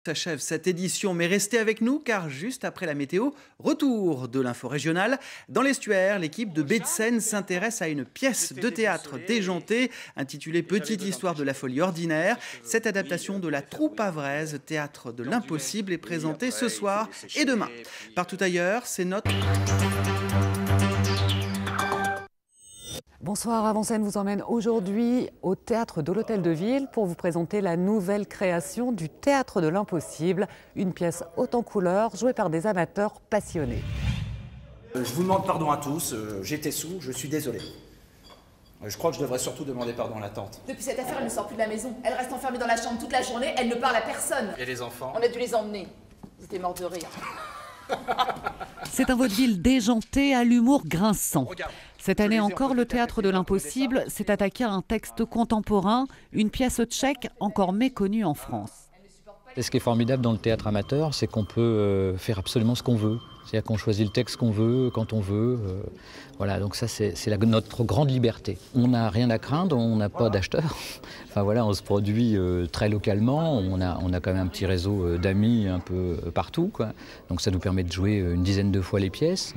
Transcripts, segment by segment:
S'achève cette édition, mais restez avec nous car juste après la météo, retour de l'info régionale. Dans l'estuaire, l'équipe de Baie de Seine s'intéresse à une pièce de théâtre déjantée intitulée Petite histoire de la folie ordinaire. Cette adaptation de la troupe havraise, théâtre de l'impossible, est présentée ce soir et demain. Partout ailleurs, c'est notre... Bonsoir, Avant-Scène vous emmène aujourd'hui au Théâtre de l'Hôtel de Ville pour vous présenter la nouvelle création du Théâtre de l'Impossible, une pièce haute en couleurs jouée par des amateurs passionnés. Je vous demande pardon à tous, j'étais sous, je suis désolé. Je crois que je devrais surtout demander pardon à la tante. Depuis cette affaire, elle ne sort plus de la maison. Elle reste enfermée dans la chambre toute la journée, elle ne parle à personne. Et les enfants? On a dû les emmener. Ils étaient morts de rire. C'est un vaudeville déjanté à l'humour grinçant. Cette année encore, le Théâtre de l'Impossible s'est attaqué à un texte contemporain, une pièce tchèque encore méconnue en France. Et ce qui est formidable dans le théâtre amateur, c'est qu'on peut faire absolument ce qu'on veut. C'est-à-dire qu'on choisit le texte qu'on veut, quand on veut. Voilà, donc ça, c'est notre grande liberté. On n'a rien à craindre, on n'a pas d'acheteurs. Enfin voilà, on se produit très localement. On a quand même un petit réseau d'amis un peu partout, quoi. Donc ça nous permet de jouer une dizaine de fois les pièces.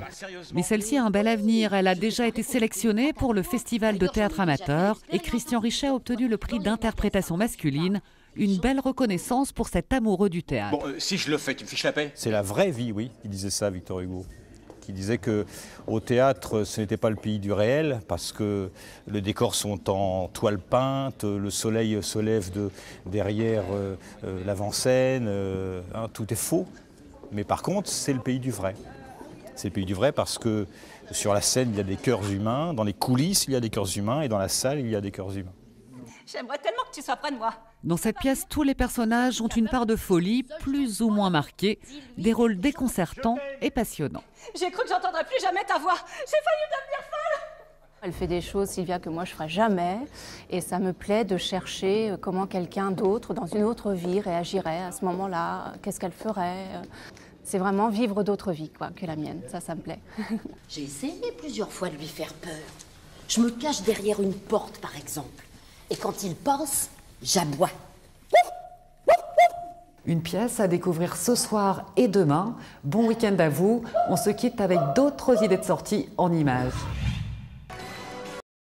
Mais celle-ci a un bel avenir. Elle a déjà été sélectionnée pour le Festival de théâtre amateur et Christian Richet a obtenu le prix d'interprétation masculine. Une belle reconnaissance pour cet amoureux du théâtre. Bon, si je le fais, tu me fiches la paix? C'est la vraie vie, oui, qui disait ça, Victor Hugo. Qui disait qu'au théâtre, ce n'était pas le pays du réel, parce que les décors sont en toile peinte, le soleil se lève derrière l'avant-scène, tout est faux. Mais par contre, c'est le pays du vrai. C'est le pays du vrai parce que sur la scène, il y a des cœurs humains, dans les coulisses, il y a des cœurs humains, et dans la salle, il y a des cœurs humains. J'aimerais tellement que tu sois près de moi. Dans cette pièce, tous les personnages ont une part de folie, plus ou moins marquée, des rôles déconcertants et passionnants. J'ai cru que j'entendrais plus jamais ta voix. J'ai failli devenir folle. Elle fait des choses, Sylvia, que moi je ferais jamais. Et ça me plaît de chercher comment quelqu'un d'autre, dans une autre vie, réagirait à ce moment-là. Qu'est-ce qu'elle ferait? C'est vraiment vivre d'autres vies, quoi, que la mienne. Ça me plaît. J'ai essayé plusieurs fois de lui faire peur. Je me cache derrière une porte, par exemple. Et quand il passe, j'aboie. Une pièce à découvrir ce soir et demain. Bon week-end à vous. On se quitte avec d'autres idées de sortie en images.